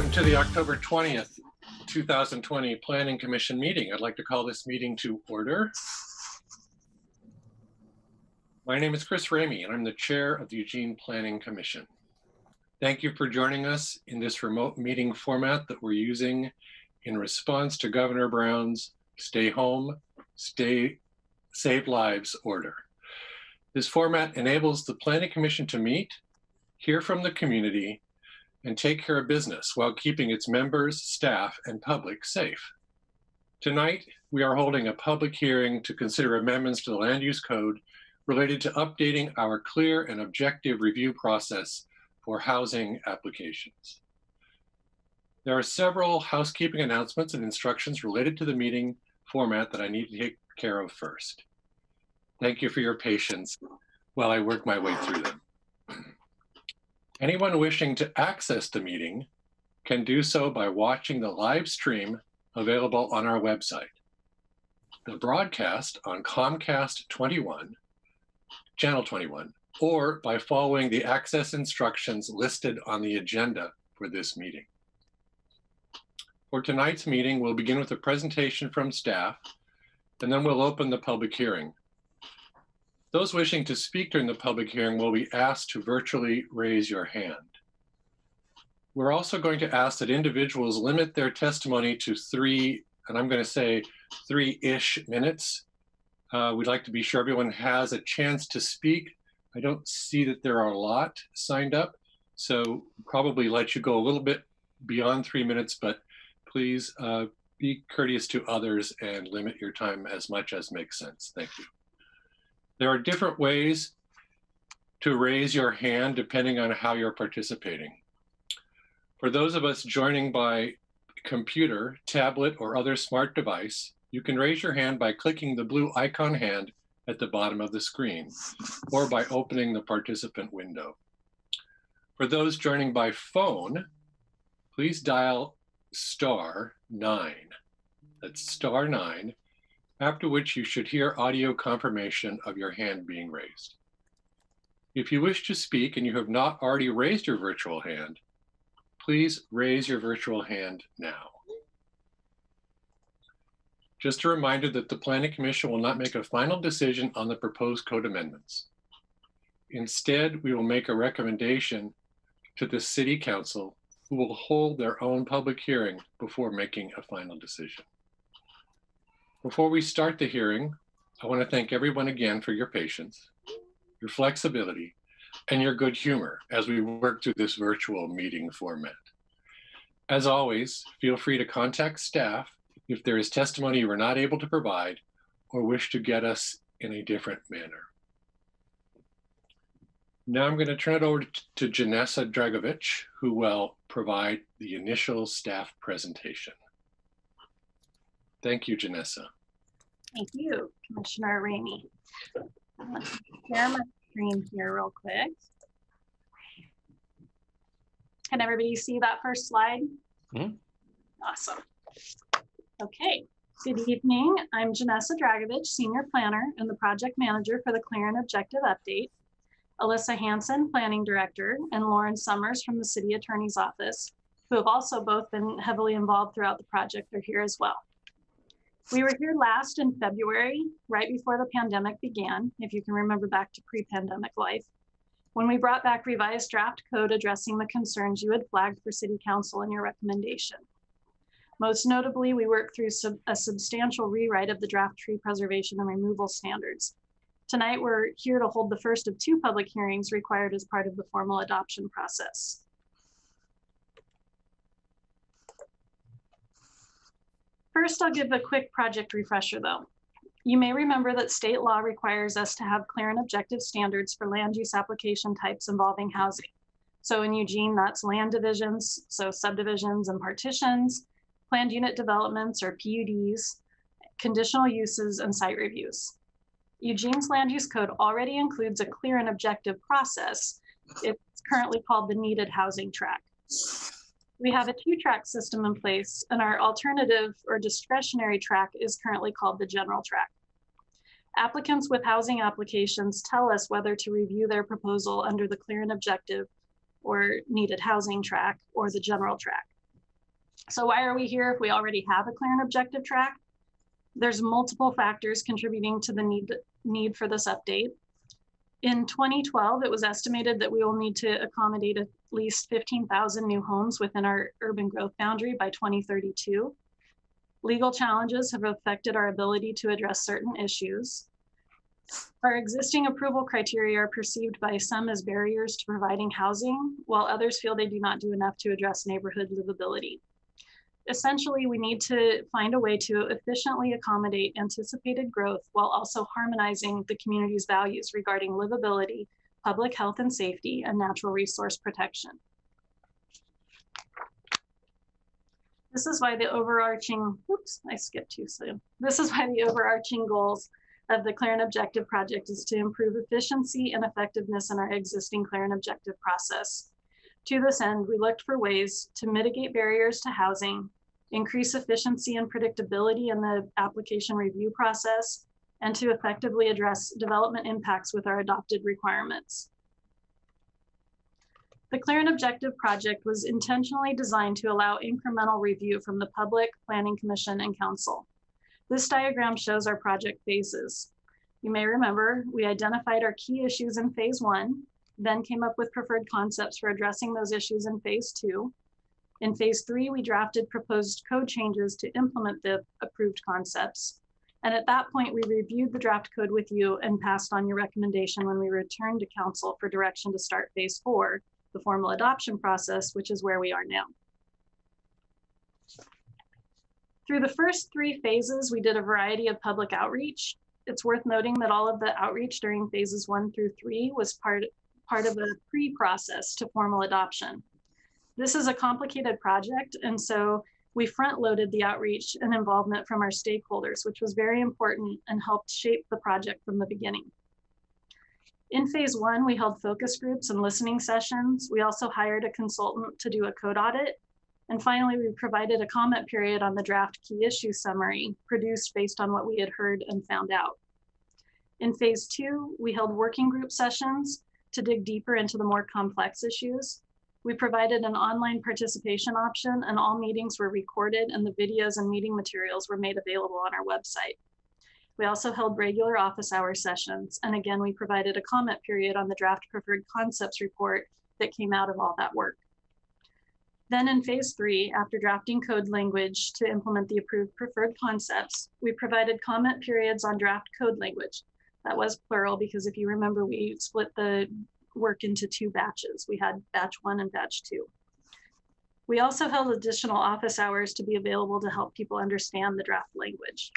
Welcome to the October 20th, 2020 Planning Commission meeting. I'd like to call this meeting to order. My name is Chris Ramey, and I'm the chair of the Eugene Planning Commission. Thank you for joining us in this remote meeting format that we're using in response to Governor Brown's Stay Home, Save Lives order. This format enables the Planning Commission to meet, hear from the community, and take care of business while keeping its members, staff, and public safe. Tonight, we are holding a public hearing to consider amendments to the Land Use Code related to updating our clear and objective review process for housing applications. There are several housekeeping announcements and instructions related to the meeting format that I need to take care of first. Thank you for your patience while I work my way through them. Anyone wishing to access the meeting can do so by watching the live stream available on our website. The broadcast on Comcast 21, Channel 21, or by following the access instructions listed on the agenda for this meeting. For tonight's meeting, we'll begin with a presentation from staff, and then we'll open the public hearing. Those wishing to speak during the public hearing will be asked to virtually raise your hand. We're also going to ask that individuals limit their testimony to 3, and I'm going to say 3-ish minutes. We'd like to be sure everyone has a chance to speak. I don't see that there are a lot signed up, so probably let you go a little bit beyond 3 minutes, but please be courteous to others and limit your time as much as makes sense. Thank you. There are different ways to raise your hand depending on how you're participating. For those of us joining by computer, tablet, or other smart device, you can raise your hand by clicking the blue icon hand at the bottom of the screen, or by opening the participant window. For those joining by phone, please dial *9. That's *9. After which you should hear audio confirmation of your hand being raised. If you wish to speak and you have not already raised your virtual hand, please raise your virtual hand now. Just a reminder that the Planning Commission will not make a final decision on the proposed code amendments. Instead, we will make a recommendation to the City Council, who will hold their own public hearing before making a final decision. Before we start the hearing, I want to thank everyone again for your patience, your flexibility, and your good humor as we work through this virtual meeting format. As always, feel free to contact staff if there is testimony you are not able to provide or wish to get us in a different manner. Now I'm going to turn it over to Janessa Dragovich, who will provide the initial staff presentation. Thank you, Janessa. Thank you, Commissioner Ramey. Let's share my screen here real quick. Can everybody see that first slide? Mm-hmm. Awesome. Okay, good evening. I'm Janessa Dragovich, Senior Planner and the Project Manager for the Clear and Objective Update. Alyssa Hansen, Planning Director, and Lauren Summers from the City Attorney's Office, who have also both been heavily involved throughout the project, are here as well. We were here last in February, right before the pandemic began, if you can remember back to pre-pandemic life, when we brought back revised draft code addressing the concerns you had flagged for City Council in your recommendation. Most notably, we worked through a substantial rewrite of the draft tree preservation and removal standards. Tonight, we're here to hold the first of 2 public hearings required as part of the formal adoption process. First, I'll give a quick project refresher though. You may remember that state law requires us to have clear and objective standards for land use application types involving housing. So in Eugene, that's land divisions, so subdivisions and partitions, planned unit developments or PUDs, conditional uses, and site reviews. Eugene's land use code already includes a clear and objective process. It's currently called the needed housing track. We have a 2-track system in place, and our alternative or discretionary track is currently called the general track. Applicants with housing applications tell us whether to review their proposal under the clear and objective or needed housing track or the general track. So why are we here if we already have a clear and objective track? There's multiple factors contributing to the need for this update. In 2012, it was estimated that we will need to accommodate at least 15,000 new homes within our urban growth boundary by 2032. Legal challenges have affected our ability to address certain issues. Our existing approval criteria are perceived by some as barriers to providing housing, while others feel they do not do enough to address neighborhood livability. Essentially, we need to find a way to efficiently accommodate anticipated growth while also harmonizing the community's values regarding livability, public health and safety, and natural resource protection. This is why the overarching, oops, I skipped too soon. This is why the overarching goals of the Clear and Objective project is to improve efficiency and effectiveness in our existing Clear and Objective process. To this end, we looked for ways to mitigate barriers to housing, increase efficiency and predictability in the application review process, and to effectively address development impacts with our adopted requirements. The Clear and Objective project was intentionally designed to allow incremental review from the public, planning commission, and council. This diagram shows our project phases. You may remember we identified our key issues in phase 1, then came up with preferred concepts for addressing those issues in phase 2. In phase 3, we drafted proposed code changes to implement the approved concepts. And at that point, we reviewed the draft code with you and passed on your recommendation when we returned to council for direction to start phase 4, the formal adoption process, which is where we are now. Through the first 3 phases, we did a variety of public outreach. It's worth noting that all of the outreach during phases 1 through 3 was part of a pre-process to formal adoption. This is a complicated project, and so we front-loaded the outreach and involvement from our stakeholders, which was very important and helped shape the project from the beginning. In phase 1, we held focus groups and listening sessions. We also hired a consultant to do a code audit. And finally, we provided a comment period on the draft key issue summary produced based on what we had heard and found out. In phase 2, we held working group sessions to dig deeper into the more complex issues. We provided an online participation option, and all meetings were recorded and the videos and meeting materials were made available on our website. We also held regular office hour sessions. And again, we provided a comment period on the draft preferred concepts report that came out of all that work. Then in phase 3, after drafting code language to implement the approved preferred concepts, we provided comment periods on draft code language. That was plural because if you remember, we split the work into 2 batches. We had batch 1 and batch 2. We also held additional office hours to be available to help people understand the draft language.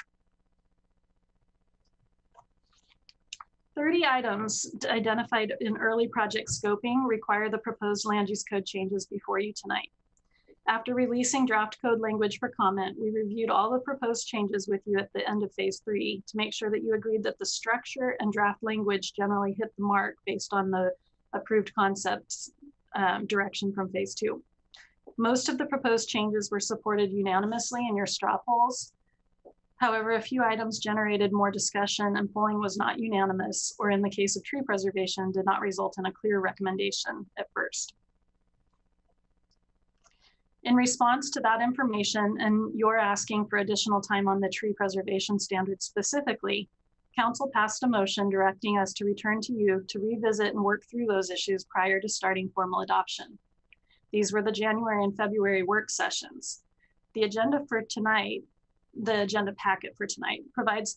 30 items identified in early project scoping require the proposed land use code changes before you tonight. After releasing draft code language for comment, we reviewed all the proposed changes with you at the end of phase 3 to make sure that you agreed that the structure and draft language generally hit the mark based on the approved concepts direction from phase 2. Most of the proposed changes were supported unanimously in your straw polls. However, a few items generated more discussion and polling was not unanimous, or in the case of tree preservation, did not result in a clear recommendation at first. In response to that information and your asking for additional time on the tree preservation standards specifically, Council passed a motion directing us to return to you to revisit and work through those issues prior to starting formal adoption. These were the January and February work sessions. The agenda for tonight, the agenda packet for tonight provides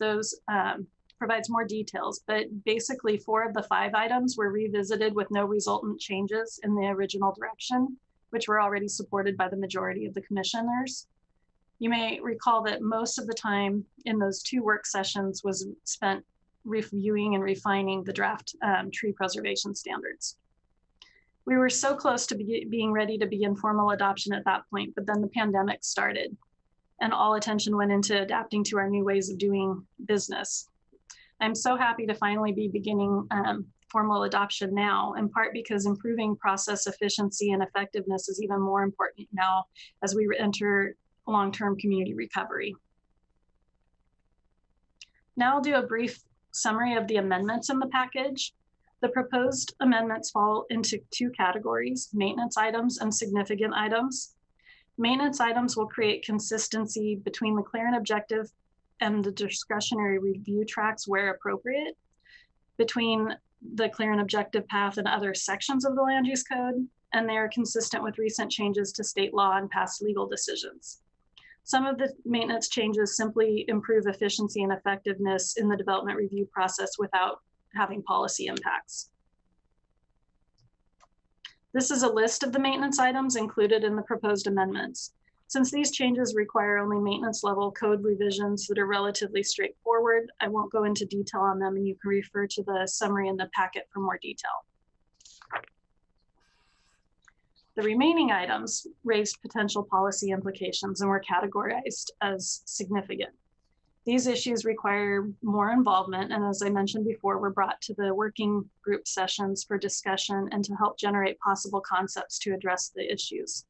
more details, but basically 4 of the 5 items were revisited with no resultant changes in the original direction, which were already supported by the majority of the commissioners. You may recall that most of the time in those 2 work sessions was spent reviewing and refining the draft tree preservation standards. We were so close to being ready to begin formal adoption at that point, but then the pandemic started and all attention went into adapting to our new ways of doing business. I'm so happy to finally be beginning formal adoption now, in part because improving process efficiency and effectiveness is even more important now as we enter long-term community recovery. Now I'll do a brief summary of the amendments in the package. The proposed amendments fall into 2 categories: maintenance items and significant items. Maintenance items will create consistency between the clear and objective and the discretionary review tracks where appropriate, between the clear and objective path and other sections of the land use code, and they are consistent with recent changes to state law and past legal decisions. Some of the maintenance changes simply improve efficiency and effectiveness in the development review process without having policy impacts. This is a list of the maintenance items included in the proposed amendments. Since these changes require only maintenance level code revisions that are relatively straightforward, I won't go into detail on them, and you can refer to the summary in the packet for more detail. The remaining items raised potential policy implications and were categorized as significant. These issues require more involvement, and as I mentioned before, were brought to the working group sessions for discussion and to help generate possible concepts to address the issues.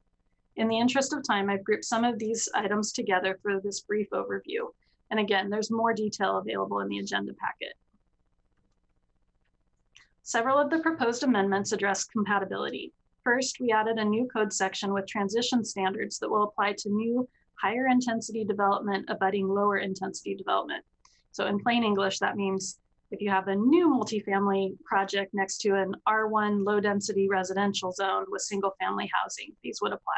In the interest of time, I've grouped some of these items together for this brief overview. And again, there's more detail available in the agenda packet. Several of the proposed amendments address compatibility. First, we added a new code section with transition standards that will apply to new higher intensity development abutting lower intensity development. So in plain English, that means if you have a new multifamily project next to an R1 low density residential zone with single family housing, these would apply.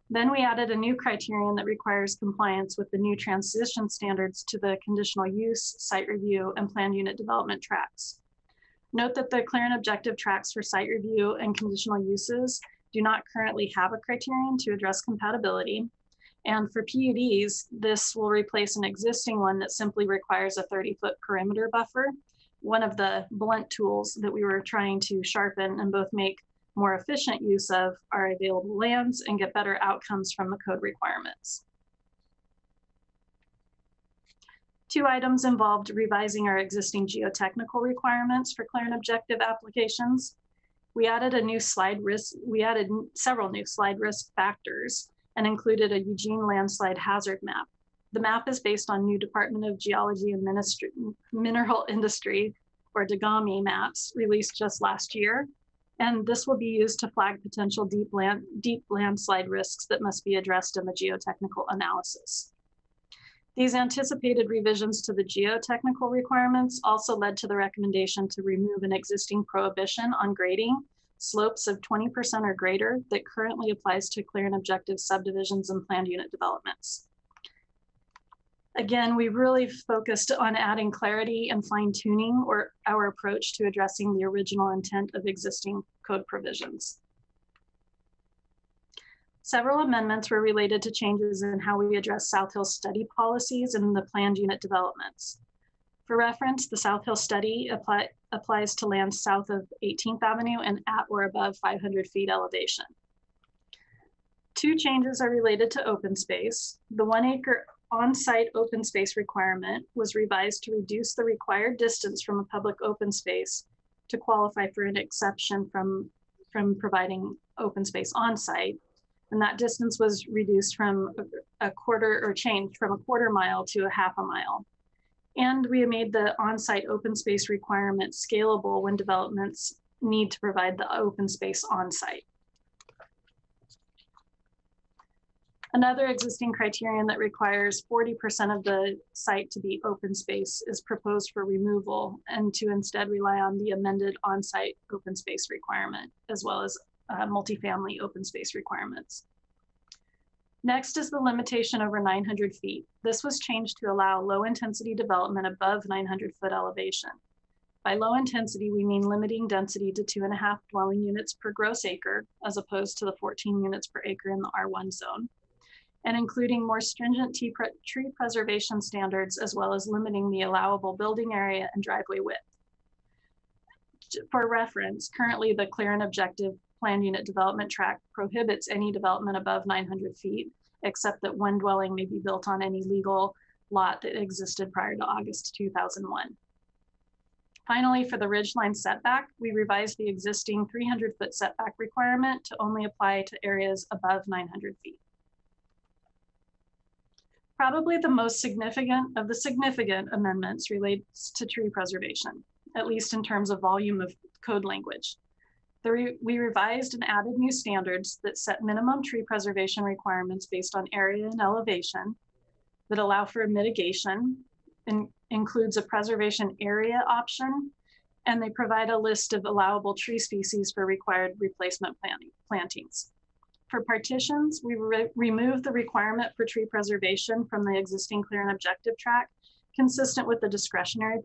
Then we added a new criterion that requires compliance with the new transition standards to the conditional use, site review, and planned unit development tracks. Note that the clear and objective tracks for site review and conditional uses do not currently have a criterion to address compatibility. And for PUDs, this will replace an existing one that simply requires a 30-foot perimeter buffer, one of the blunt tools that we were trying to sharpen and both make more efficient use of our available lands and get better outcomes from the code requirements. Two items involved revising our existing geotechnical requirements for clear and objective applications. We added several new slide risk factors and included a Eugene landslide hazard map. The map is based on new Department of Geology and Mineral Industry, or DGAMI maps, released just last year. And this will be used to flag potential deep landslide risks that must be addressed in the geotechnical analysis. These anticipated revisions to the geotechnical requirements also led to the recommendation to remove an existing prohibition on grading slopes of 20% or greater that currently applies to clear and objective subdivisions and planned unit developments. Again, we really focused on adding clarity and fine-tuning our approach to addressing the original intent of existing code provisions. Several amendments were related to changes in how we address South Hill study policies and the planned unit developments. For reference, the South Hill study applies to land south of 18th Avenue and at or above 500 feet elevation. Two changes are related to open space. The 1 acre on-site open space requirement was revised to reduce the required distance from a public open space to qualify for an exception from providing open space on-site. And that distance was reduced from changed from a quarter mile to a half a mile. And we made the on-site open space requirement scalable when developments need to provide the open space on-site. Another existing criterion that requires 40% of the site to be open space is proposed for removal and to instead rely on the amended on-site open space requirement, as well as multifamily open space requirements. Next is the limitation over 900 feet. This was changed to allow low intensity development above 900-foot elevation. By low intensity, we mean limiting density to 2.5 dwelling units per gross acre, as opposed to the 14 units per acre in the R1 zone, and including more stringent tree preservation standards, as well as limiting the allowable building area and driveway width. For reference, currently the clear and objective planned unit development tract prohibits any development above 900 feet, except that one dwelling may be built on any legal lot that existed prior to August 2001. Finally, for the ridgeline setback, we revised the existing 300-foot setback requirement to only apply to areas above 900 feet. Probably the most significant of the significant amendments relates to tree preservation, at least in terms of volume of code language. We revised and added new standards that set minimum tree preservation requirements based on area and elevation that allow for mitigation and includes a preservation area option, and they provide a list of allowable tree species for required replacement plantings. For partitions, we removed the requirement for tree preservation from the existing clear and objective track, consistent with the discretionary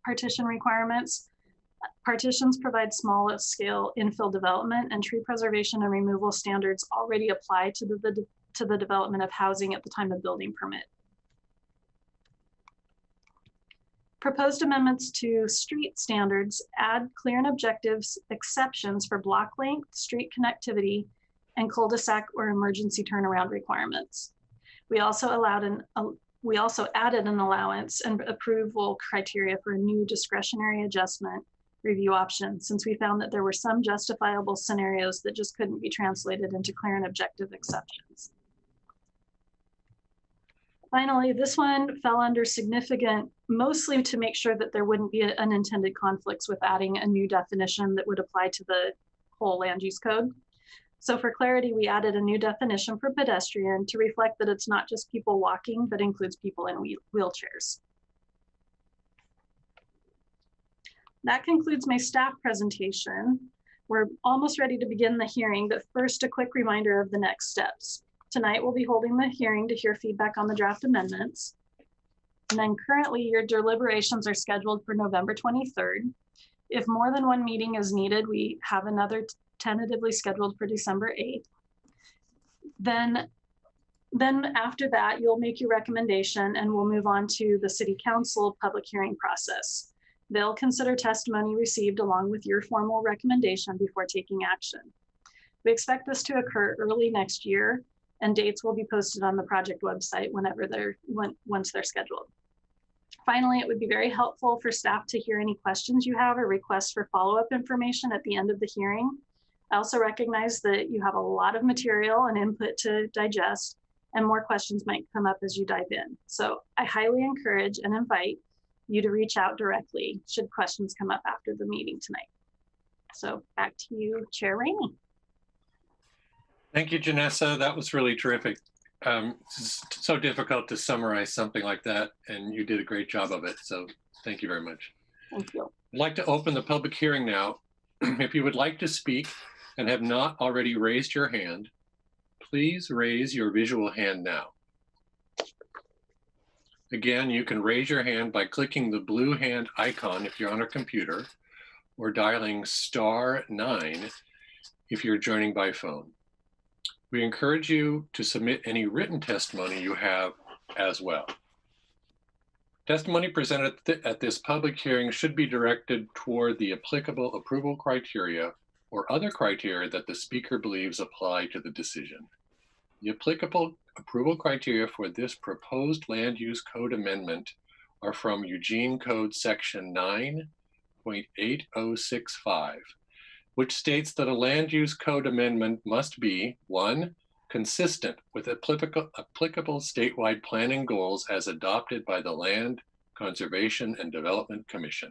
partition requirements. Partitions provide small scale infill development, and tree preservation and removal standards already apply to the development of housing at the time of building permit. Proposed amendments to street standards add clear and objectives exceptions for block length, street connectivity, and cul-de-sac or emergency turnaround requirements. We also added an allowance and approval criteria for a new discretionary adjustment review option, since we found that there were some justifiable scenarios that just couldn't be translated into clear and objective exceptions. Finally, this one fell under significant, mostly to make sure that there wouldn't be unintended conflicts with adding a new definition that would apply to the whole land use code. So for clarity, we added a new definition for pedestrian to reflect that it's not just people walking, but includes people in wheelchairs. That concludes my staff presentation. We're almost ready to begin the hearing, but first a quick reminder of the next steps. Tonight we'll be holding the hearing to hear feedback on the draft amendments. And then currently your deliberations are scheduled for November 23rd. If more than one meeting is needed, we have another tentatively scheduled for December 8th. Then after that, you'll make your recommendation and we'll move on to the City Council public hearing process. They'll consider testimony received along with your formal recommendation before taking action. We expect this to occur early next year, and dates will be posted on the project website once they're scheduled. Finally, it would be very helpful for staff to hear any questions you have or requests for follow-up information at the end of the hearing. I also recognize that you have a lot of material and input to digest, and more questions might come up as you dive in. So I highly encourage and invite you to reach out directly should questions come up after the meeting tonight. So back to you, Chair Rainey. Thank you, Janessa. That was really terrific. It's so difficult to summarize something like that, and you did a great job of it. So thank you very much. Thank you. I'd like to open the public hearing now. If you would like to speak and have not already raised your hand, please raise your visual hand now. Again, you can raise your hand by clicking the blue hand icon if you're on a computer, or dialing *9 if you're joining by phone. We encourage you to submit any written testimony you have as well. Testimony presented at this public hearing should be directed toward the applicable approval criteria or other criteria that the speaker believes apply to the decision. The applicable approval criteria for this proposed land use code amendment are from Eugene Code Section 9.8065, which states that a land use code amendment must be 1, consistent with applicable statewide planning goals as adopted by the Land Conservation and Development Commission.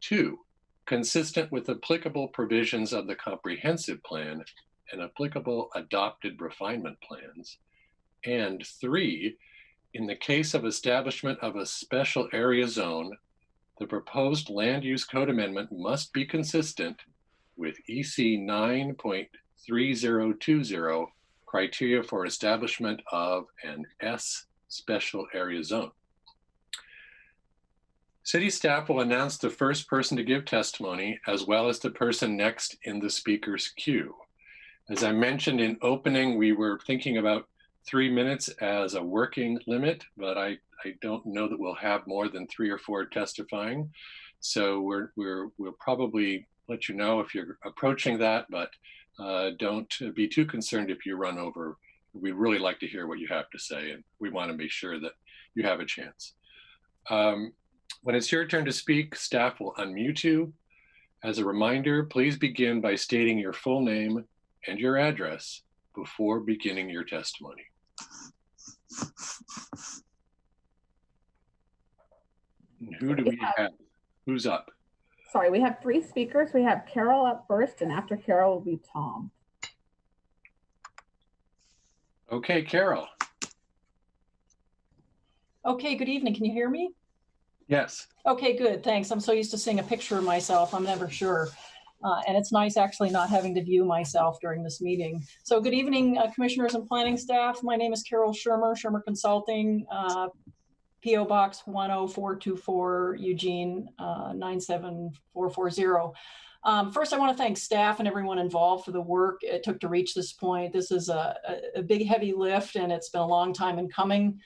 2, consistent with applicable provisions of the comprehensive plan and applicable adopted refinement plans. And 3, in the case of establishment of a special area zone, the proposed land use code amendment must be consistent with EC 9.3020 criteria for establishment of an S special area zone. City staff will announce the first person to give testimony as well as the person next in the speaker's queue. As I mentioned in opening, we were thinking about 3 minutes as a working limit, but I don't know that we'll have more than 3 or 4 testifying. So we'll probably let you know if you're approaching that, but don't be too concerned if you run over. We'd really like to hear what you have to say, and we want to be sure that you have a chance. When it's your turn to speak, staff will unmute you. As a reminder, please begin by stating your full name and your address before beginning your testimony. And who do we have? Who's up? sorry, we have 3 speakers. We have Carol up first, and after Carol will be Tom. Okay, Carol. Okay, good evening. Can you hear me? Yes. Okay, good. Thanks. I'm so used to seeing a picture of myself. I'm never sure. And it's nice actually not having to view myself during this meeting. So good evening, commissioners and planning staff. My name is Carol Shermer, Shermer Consulting, PO Box 10424, Eugene 97440. First, I want to thank staff and everyone involved for the work it took to reach this point. This is a big, heavy lift, and it's been a long time in coming.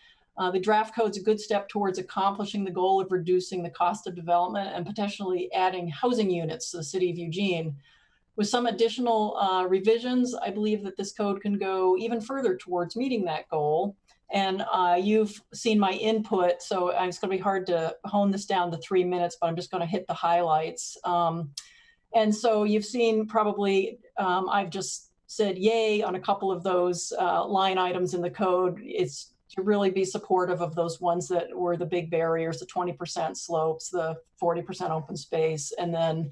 The draft code's a good step towards accomplishing the goal of reducing the cost of development and potentially adding housing units to the city of Eugene. With some additional revisions, I believe that this code can go even further towards meeting that goal. And you've seen my input, so it's going to be hard to hone this down to 3 minutes, but I'm just going to hit the highlights. And so you've seen probably, I've just said yay on a couple of those line items in the code. It's to really be supportive of those ones that were the big barriers, the 20% slopes, the 40% open space, and then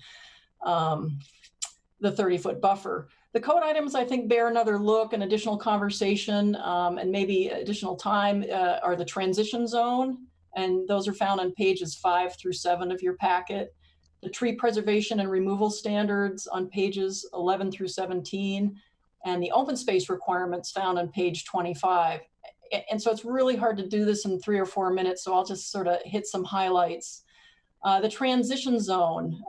the 30-foot buffer. The code items, I think, bear another look and additional conversation and maybe additional time are the transition zone, and those are found on pages 5 through 7 of your packet. The tree preservation and removal standards on pages 11 through 17, and the open space requirements found on page 25. And so it's really hard to do this in 3 or 4 minutes, so I'll just sort of hit some highlights. The transition zone.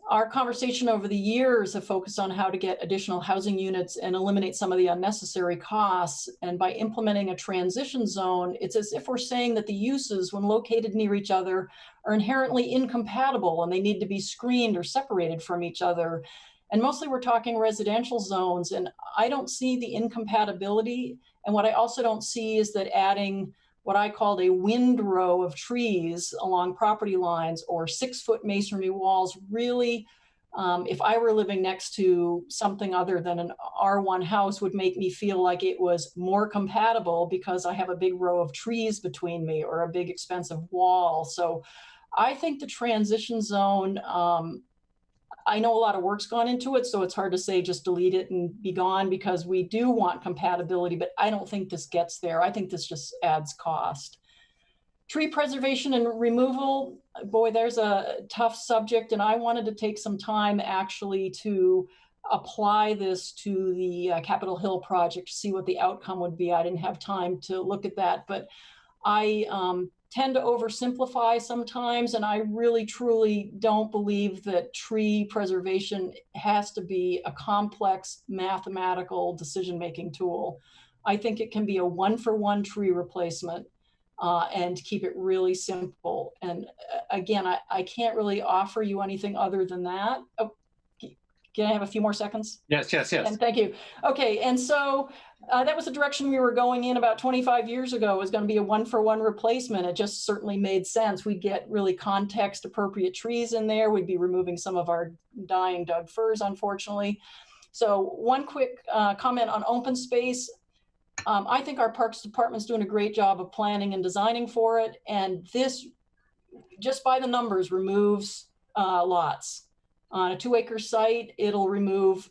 Our conversation over the years have focused on how to get additional housing units and eliminate some of the unnecessary costs. And by implementing a transition zone, it's as if we're saying that the uses, when located near each other, are inherently incompatible and they need to be screened or separated from each other. And mostly we're talking residential zones, and I don't see the incompatibility. And what I also don't see is that adding what I called a windrow of trees along property lines or 6-foot masonry walls really, if I were living next to something other than an R1 house, would make me feel like it was more compatible because I have a big row of trees between me or a big expensive wall. So I think the transition zone, I know a lot of work's gone into it, so it's hard to say just delete it and be gone, because we do want compatibility, but I don't think this gets there. I think this just adds cost. Tree preservation and removal, boy, there's a tough subject, and I wanted to take some time actually to apply this to the Capitol Hill project to see what the outcome would be. I didn't have time to look at that, but I tend to oversimplify sometimes, and I really truly don't believe that tree preservation has to be a complex mathematical decision-making tool. I think it can be a 1-for-1 tree replacement and keep it really simple. And again, I can't really offer you anything other than that. Oh, can I have a few more seconds? Yes. And thank you. Okay, and so that was the direction we were going in about 25 years ago. It was going to be a 1-for-1 replacement. It just certainly made sense. We'd get really context appropriate trees in there. We'd be removing some of our dying Doug firs, unfortunately. So one quick comment on open space. I think our Parks Department's doing a great job of planning and designing for it. And this, just by the numbers, removes lots. On a 2-acre site, it'll remove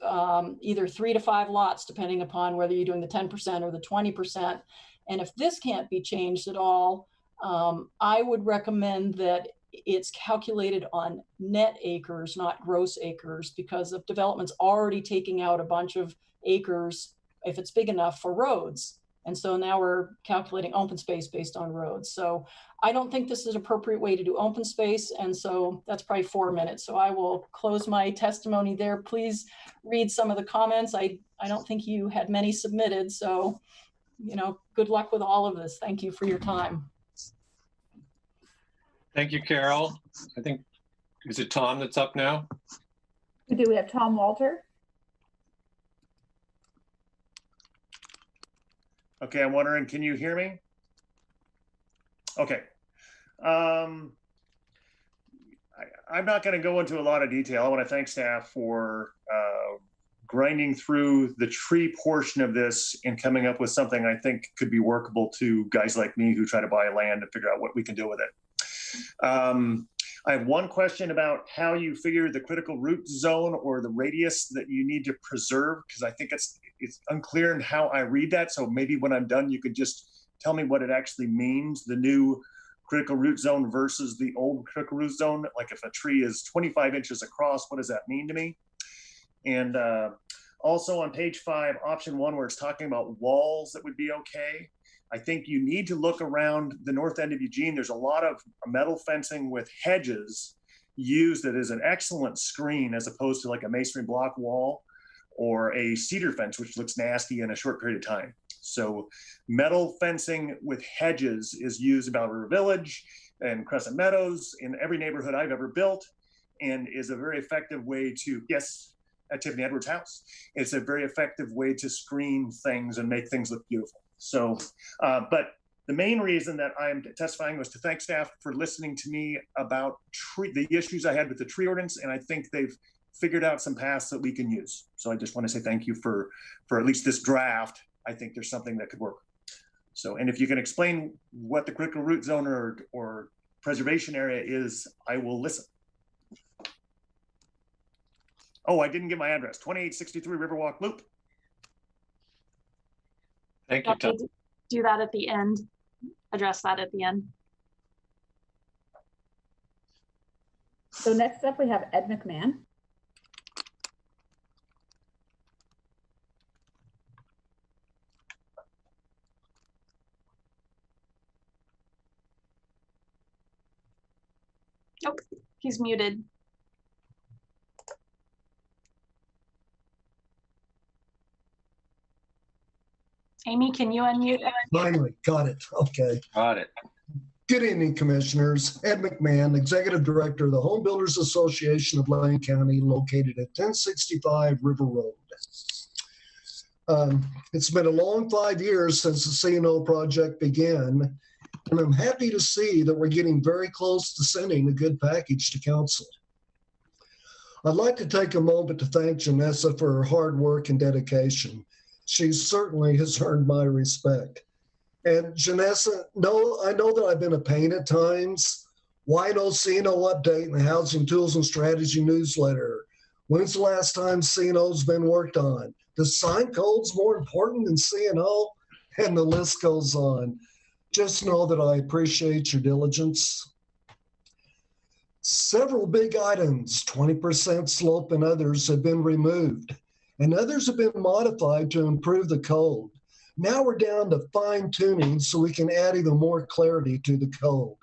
either 3 to 5 lots, depending upon whether you're doing the 10% or the 20%. And if this can't be changed at all, I would recommend that it's calculated on net acres, not gross acres, because if development's already taking out a bunch of acres, if it's big enough, for roads. And so now we're calculating open space based on roads. So I don't think this is an appropriate way to do open space. And so that's probably 4 minutes. So I will close my testimony there. Please read some of the comments. I don't think you had many submitted. So, good luck with all of this. Thank you for your time. Thank you, Carol. I think, is it Tom that's up now? We do. We have Tom Walter. Okay, I'm wondering, can you hear me? Okay. I'm not going to go into a lot of detail. I want to thank staff for grinding through the tree portion of this and coming up with something I think could be workable to guys like me who try to buy land and figure out what we can do with it. I have one question about how you figure the critical root zone or the radius that you need to preserve, because I think it's unclear in how I read that. So maybe when I'm done, you could just tell me what it actually means, the new critical root zone versus the old critical root zone. Like if a tree is 25 inches across, what does that mean to me? And also on page 5, option 1, where it's talking about walls that would be okay. I think you need to look around the north end of Eugene. There's a lot of metal fencing with hedges used that is an excellent screen as opposed to like a masonry block wall or a cedar fence, which looks nasty in a short period of time. So metal fencing with hedges is used in Bell River Village and Crescent Meadows in every neighborhood I've ever built, and is a very effective way to, yes, at Tiffany Edwards' house, it's a very effective way to screen things and make things look beautiful. So, but the main reason that I'm testifying was to thank staff for listening to me about the issues I had with the tree ordinance, and I think they've figured out some paths that we can use. So I just want to say thank you for at least this draft. I think there's something that could work. So, and if you can explain what the critical root zone or preservation area is, I will listen. Oh, I didn't give my address, 2863 Riverwalk Loop. Thank you, Tom. Do that at the end, address that at the end. So next up, we have Ed McMahon. Oh, he's muted. Amy, can you unmute? Finally, got it. Okay. Got it. Good evening, Commissioners. Ed McMahon, Executive Director of the Home Builders Association of Lyon County, located at 1065 River Road. It's been a long 5 years since the C&O project began, and I'm happy to see that we're getting very close to sending a good package to Council. I'd like to take a moment to thank Janessa for her hard work and dedication. She certainly has earned my respect. And Janessa, I know that I've been a pain at times. Why no C&O update in the Housing Tools and Strategy newsletter? When's the last time C&O's been worked on? The sign code's more important than C&O? And the list goes on. Just know that I appreciate your diligence. Several big items, 20% slope and others, have been removed, and others have been modified to improve the code. Now we're down to fine tuning so we can add even more clarity to the code.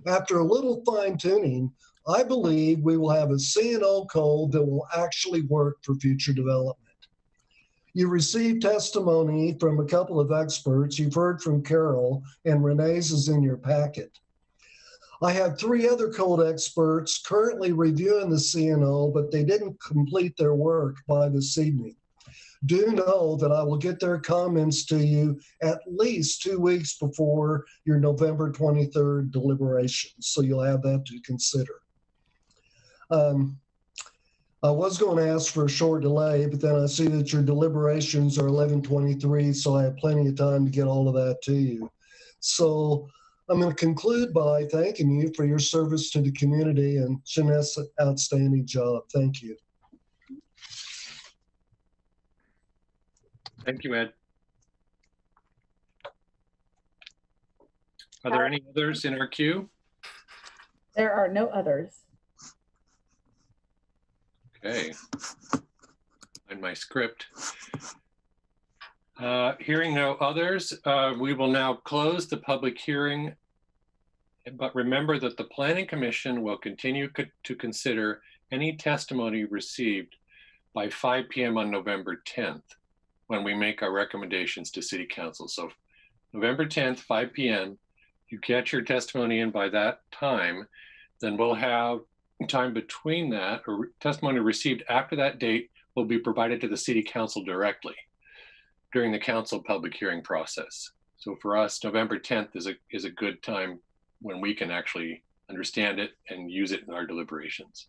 After a little fine tuning, I believe we will have a C&O code that will actually work for future development. You received testimony from a couple of experts. You've heard from Carol, and Renee's is in your packet. I have 3 other code experts currently reviewing the C&O, but they didn't complete their work by this evening. Do know that I will get their comments to you at least 2 weeks before your November 23rd deliberations, so you'll have that to consider. I was going to ask for a short delay, but then I see that your deliberations are 11:23, so I have plenty of time to get all of that to you. So I'm going to conclude by thanking you for your service to the community, and Janessa, outstanding job. Thank you. Thank you, Ed. Are there any others in our queue? There are no others. Okay. Find my script. Hearing no others, we will now close the public hearing. But remember that the Planning Commission will continue to consider any testimony received by 5 p.m. on November 10th when we make our recommendations to City Council. So November 10th, 5 p.m., you get your testimony in by that time, then we'll have time between that, or testimony received after that date will be provided to the City Council directly during the council public hearing process. So for us, November 10th is a good time when we can actually understand it and use it in our deliberations.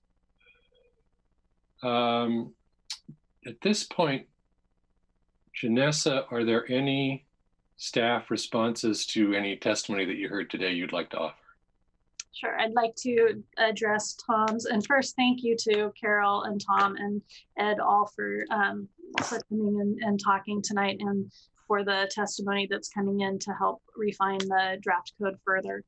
At this point, Janessa, are there any staff responses to any testimony that you heard today you'd like to offer? Sure. I'd like to address Tom's, and first, thank you to Carol and Tom and Ed all for coming and talking tonight, and for the testimony that's coming in to help refine the draft code further.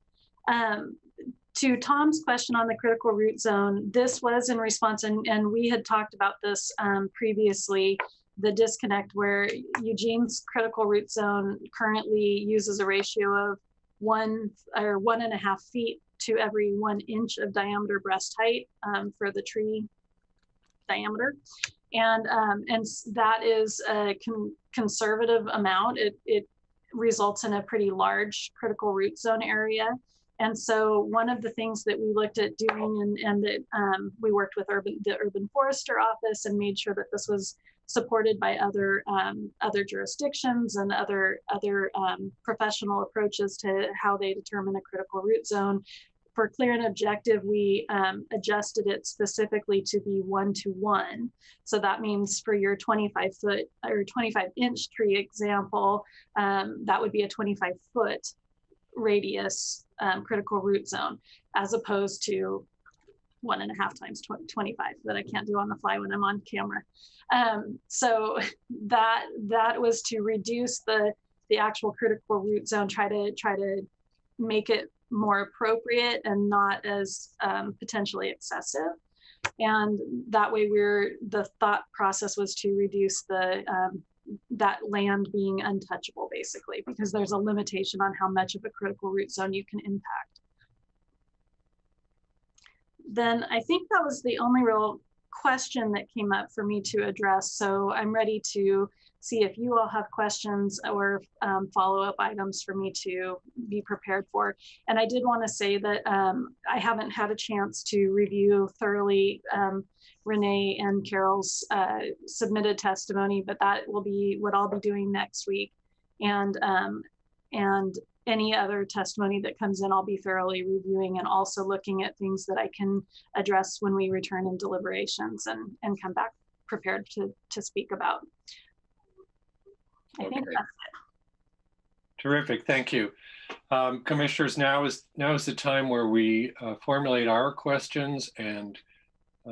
To Tom's question on the critical root zone, this was in response, and we had talked about this previously, the disconnect where Eugene's critical root zone currently uses a ratio of 1 or 1.5 feet to every 1 inch of diameter breast height for the tree diameter. And that is a conservative amount. It results in a pretty large critical root zone area. And so one of the things that we looked at doing, and that we worked with the urban forester office and made sure that this was supported by other jurisdictions and other professional approaches to how they determine a critical root zone. For clear and objective, we adjusted it specifically to be 1-to-1. So that means for your 25-foot or 25-inch tree example, that would be a 25-foot radius critical root zone, as opposed to 1.5 times 25 that I can't do on the fly when I'm on camera. So that was to reduce the actual critical root zone, try to make it more appropriate and not as potentially excessive. And that way the thought process was to reduce that land being untouchable, basically, because there's a limitation on how much of a critical root zone you can impact. Then I think that was the only real question that came up for me to address. So I'm ready to see if you all have questions or follow-up items for me to be prepared for. And I did want to say that I haven't had a chance to review thoroughly Renee and Carol's submitted testimony, but that will be what I'll be doing next week. And any other testimony that comes in, I'll be thoroughly reviewing and also looking at things that I can address when we return in deliberations and come back prepared to speak about. I think that's it. Terrific, thank you. Commissioners, now is the time where we formulate our questions and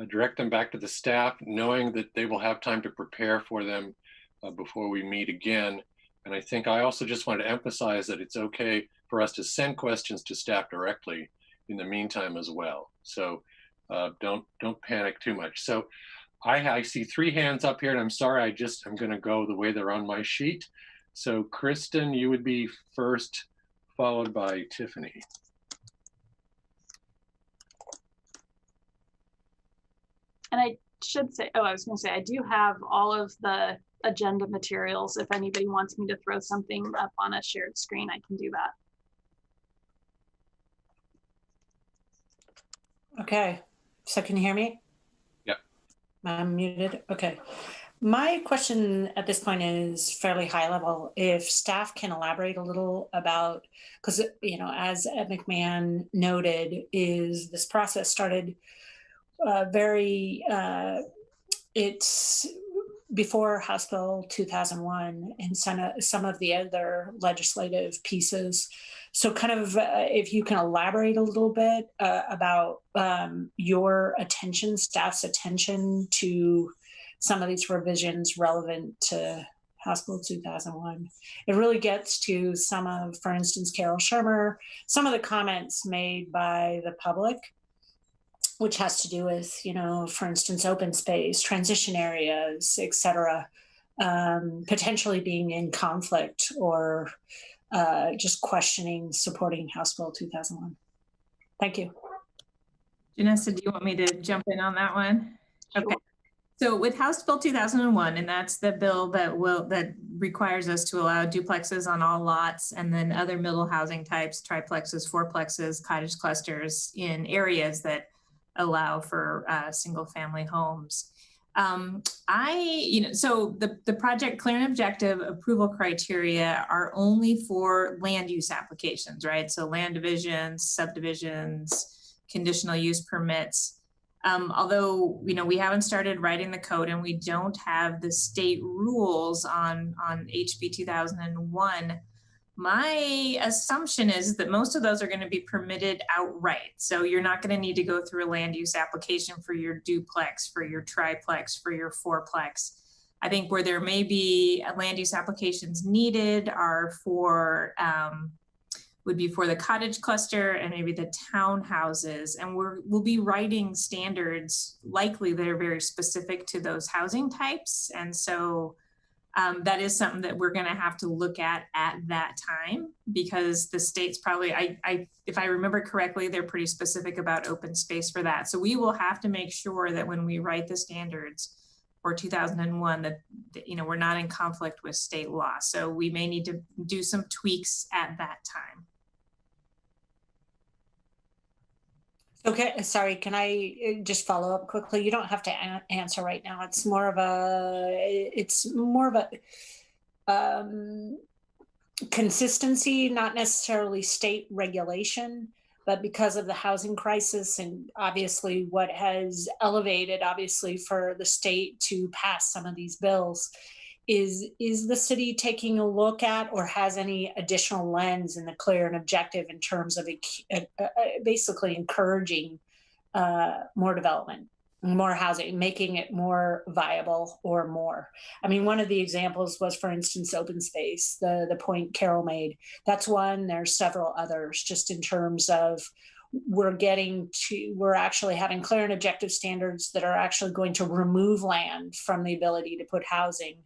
direct them back to the staff, knowing that they will have time to prepare for them before we meet again. And I think I also just want to emphasize that it's okay for us to send questions to staff directly in the meantime as well. So don't panic too much. So I see 3 hands up here, and I'm sorry, I'm going to go the way they're on my sheet. So Kristen, you would be first, followed by Tiffany. And I should say, I was going to say, I do have all of the agenda materials. If anybody wants me to throw something up on a shared screen, I can do that. Okay, so can you hear me? Yep. I'm muted, okay. My question at this point is fairly high level. If staff can elaborate a little about, because, as Ed Mcmahon noted, is this process started it's before House Bill 2001 and some of the other legislative pieces. So kind of if you can elaborate a little bit about your attention, staff's attention to some of these revisions relevant to House Bill 2001. It really gets to some of, for instance, Carol Shermer, some of the comments made by the public, which has to do with, for instance, open space, transition areas, et cetera, potentially being in conflict or just questioning supporting House Bill 2001. Thank you. Janessa, do you want me to jump in on that one? Sure. Okay. So with House Bill 2001, and that's the bill that requires us to allow duplexes on all lots, and then other middle housing types, triplexes, fourplexes, cottage clusters in areas that allow for single family homes. So the project clear and objective approval criteria are only for land use applications, right? So land divisions, subdivisions, conditional use permits. Although, we haven't started writing the code and we don't have the state rules on HB 2001, My assumption is that most of those are going to be permitted outright. So you're not going to need to go through a land use application for your duplex, for your triplex, for your fourplex. I think where there may be land use applications needed are for, would be for the cottage cluster and maybe the townhouses. And we'll be writing standards likely that are very specific to those housing types. And so that is something that we're going to have to look at that time, because the state's probably, if I remember correctly, they're pretty specific about open space for that. So we will have to make sure that when we write the standards for 2001, that we're not in conflict with state law. So we may need to do some tweaks at that time. Okay, sorry, can I just follow up quickly? You don't have to answer right now. It's more of a consistency, not necessarily state regulation, but because of the housing crisis and obviously what has elevated, obviously, for the state to pass some of these bills. Is the city taking a look at or has any additional lens in the clear and objective in terms of basically encouraging more development, more housing, making it more viable or more? I mean, one of the examples was, for instance, open space, the point Carol made. That's one. There's several others, just in terms of we're actually having clear and objective standards that are actually going to remove land from the ability to put housing.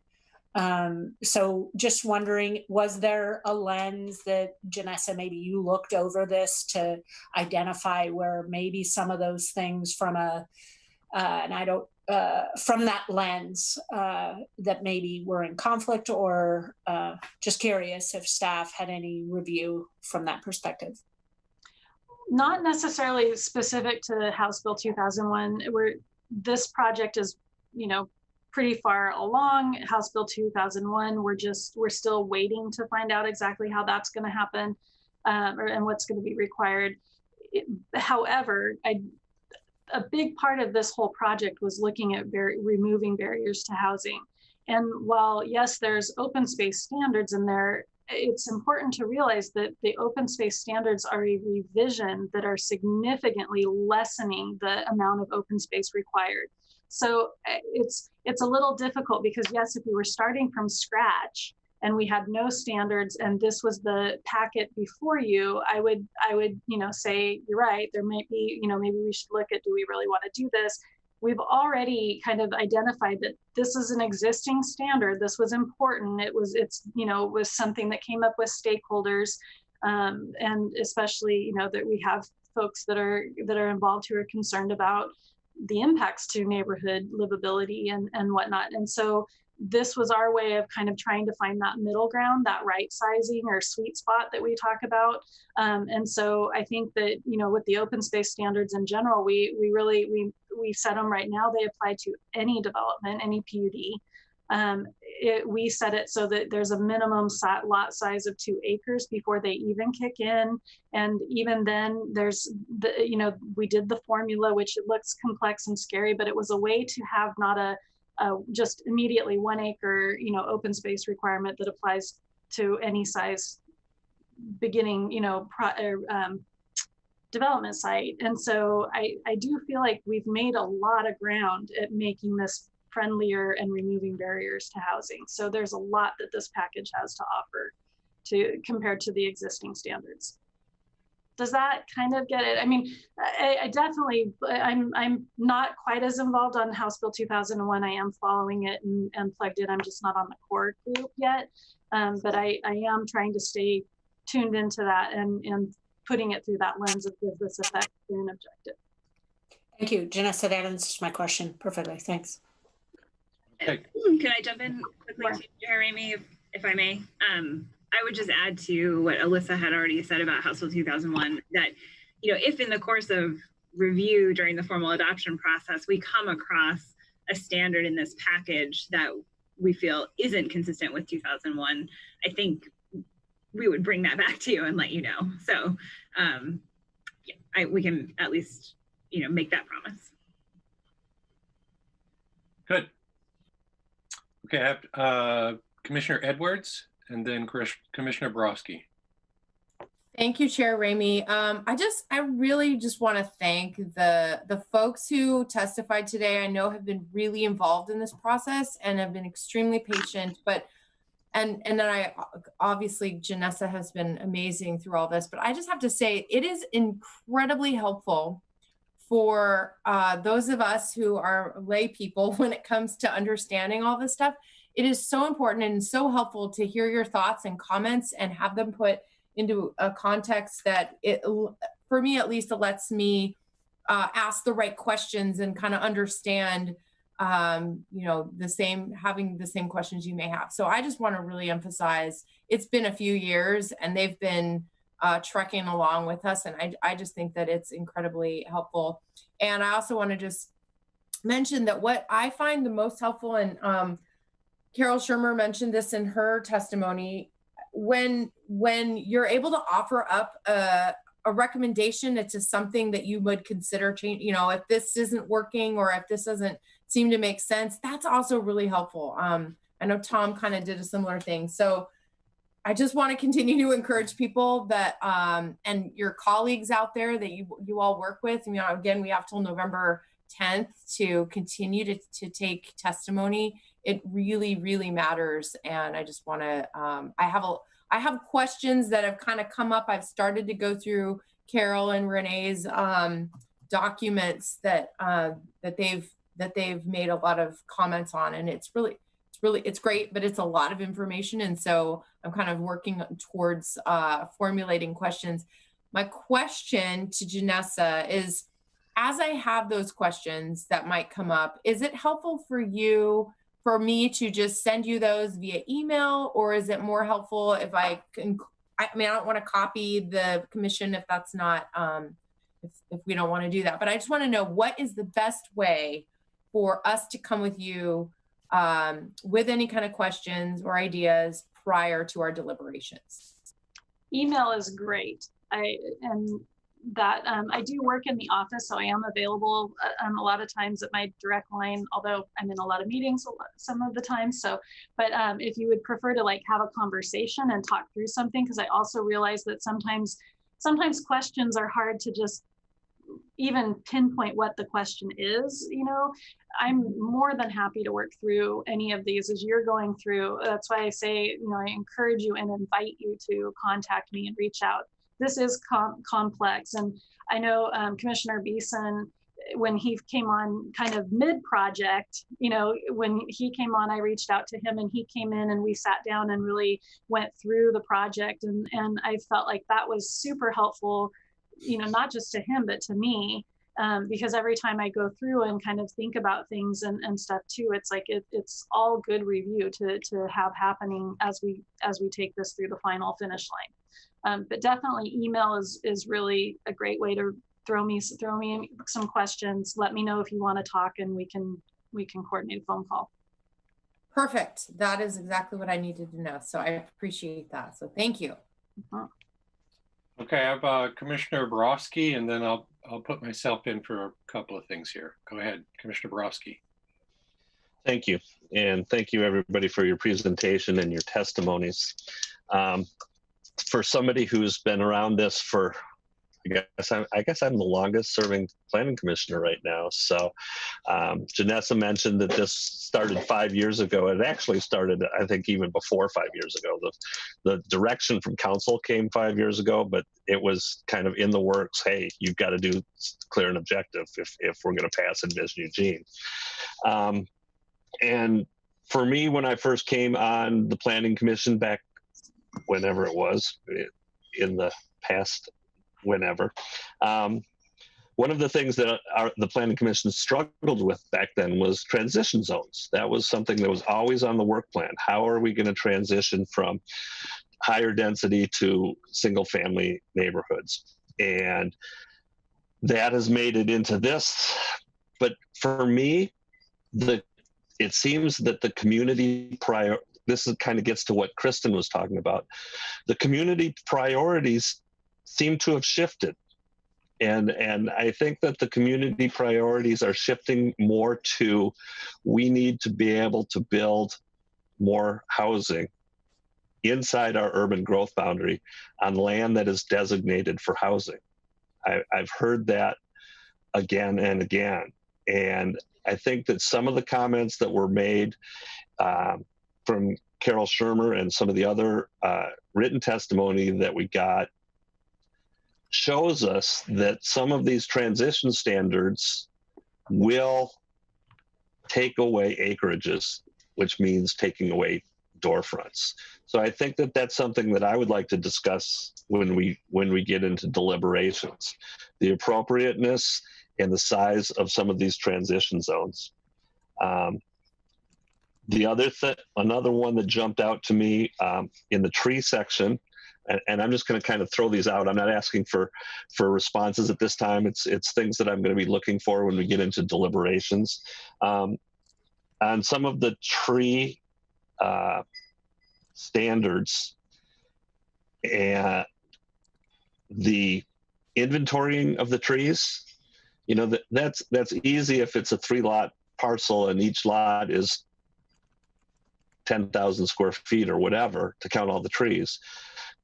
So just wondering, was there a lens that, Janessa, maybe you looked over this to identify where maybe some of those things from from that lens that maybe were in conflict, or just curious if staff had any review from that perspective? Not necessarily specific to House Bill 2001, where this project is, pretty far along. House Bill 2001, we're still waiting to find out exactly how that's going to happen and what's going to be required. However, a big part of this whole project was looking at removing barriers to housing. And while, yes, there's open space standards in there, it's important to realize that the open space standards are a revision that are significantly lessening the amount of open space required. So it's a little difficult because, yes, if we were starting from scratch and we had no standards and this was the packet before you, I would say, you're right, there might be, maybe we should look at, do we really want to do this? We've already kind of identified that this is an existing standard. This was important. It was something that came up with stakeholders, and especially, that we have folks that are involved who are concerned about the impacts to neighborhood livability and whatnot. And so this was our way of kind of trying to find that middle ground, that right sizing or sweet spot that we talk about. And so I think that, with the open space standards in general, we set them right now. They apply to any development, any PUD. We set it so that there's a minimum lot size of 2 acres before they even kick in. And even then there's we did the formula, which it looks complex and scary, but it was a way to have not a just immediately 1 acre, open space requirement that applies to any size beginning, development site. And so I do feel like we've made a lot of ground at making this friendlier and removing barriers to housing. So there's a lot that this package has to offer compared to the existing standards. Does that kind of get it? I mean, I definitely, I'm not quite as involved on House Bill 2001. I am following it and plugged in. I'm just not on the core group yet. But I am trying to stay tuned into that and putting it through that lens of does this affect an objective. Thank you. Janessa, that answers my question perfectly. Thanks. Okay. Can I jump in quickly to Jeremy, if I may? I would just add to what Alyssa had already said about House Bill 2001, that, if in the course of review during the formal adoption process, we come across a standard in this package that we feel isn't consistent with 2001, I think we would bring that back to you and let you know. So we can at least, make that promise. Good. Okay, I have Commissioner Edwards and then Commissioner Borowski. Thank you, Chair Ramey. I really just want to thank the folks who testified today. I know have been really involved in this process and have been extremely patient, and then obviously Janessa has been amazing through all this, but I just have to say it is incredibly helpful for those of us who are lay people when it comes to understanding all this stuff. It is so important and so helpful to hear your thoughts and comments and have them put into a context that for me at least, it lets me ask the right questions and kind of understand, having the same questions you may have. So I just want to really emphasize it's been a few years and they've been trekking along with us. And I just think that it's incredibly helpful. And I also want to just mention that what I find the most helpful, and Carol Shermer mentioned this in her testimony, when you're able to offer up a recommendation, it's just something that you would consider change, if this isn't working or if this doesn't seem to make sense, that's also really helpful. I know Tom kind of did a similar thing. So I just want to continue to encourage people that, and your colleagues out there that you all work with, again, we have till November 10th to continue to take testimony. It really, really matters. And I just want to, I have questions that have kind of come up. I've started to go through Carol and Renee's documents that they've made a lot of comments on, and it's great, but it's a lot of information. And so I'm kind of working towards formulating questions. My question to Janessa is, as I have those questions that might come up, is it helpful for me to just send you those via email, or is it more helpful if I don't want to copy the commission if that's not, if we don't want to do that, but I just want to know what is the best way for us to come with you with any kind of questions or ideas prior to our deliberations. Email is great. I do work in the office, so I am available a lot of times at my direct line, although I'm in a lot of meetings some of the time. So, but if you would prefer to have a conversation and talk through something, because I also realize that sometimes questions are hard to just even pinpoint what the question is. I'm more than happy to work through any of these as you're going through. That's why I say, I encourage you and invite you to contact me and reach out. This is complex. And I know Commissioner Beeson, when he came on kind of mid-project, when he came on, I reached out to him and he came in and we sat down and really went through the project. And I felt like that was super helpful, not just to him, but to me, because every time I go through and kind of think about things and stuff too, it's like, it's all good review to have happening as we take this through the final finish line. But definitely email is really a great way to throw me some questions. Let me know if you want to talk and we can coordinate a phone call. Perfect. That is exactly what I needed to know. So I appreciate that. So thank you. Okay, I have Commissioner Borowski, and then I'll put myself in for a couple of things here. Go ahead, Commissioner Borowski. Thank you. And thank you everybody for your presentation and your testimonies. For somebody who's been around this for, I guess I'm the longest serving planning commissioner right now. So Janessa mentioned that this started 5 years ago. It actually started, I think, even before 5 years ago. The direction from council came 5 years ago, but it was kind of in the works. Hey, you've got to do clear and objective if we're going to pass Envision Eugene. And for me, when I first came on the planning commission back whenever it was, in the past whenever, one of the things that the planning commission struggled with back then was transition zones. That was something that was always on the work plan. How are we going to transition from higher density to single family neighborhoods? And that has made it into this. But for me, it seems that the community this kind of gets to what Kristen was talking about. The community priorities seem to have shifted. And I think that the community priorities are shifting more to, we need to be able to build more housing inside our urban growth boundary on land that is designated for housing. I've heard that again and again. And I think that some of the comments that were made from Carol Shermer and some of the other written testimony that we got shows us that some of these transition standards will take away acreages, which means taking away door fronts. So I think that that's something that I would like to discuss when we get into deliberations, the appropriateness and the size of some of these transition zones. Another one that jumped out to me in the tree section, and I'm just going to kind of throw these out. I'm not asking for responses at this time. It's things that I'm going to be looking for when we get into deliberations. On some of the tree standards and the inventorying of the trees, you know, that's easy if it's a 3-lot parcel and each lot is 10,000 square feet or whatever to count all the trees.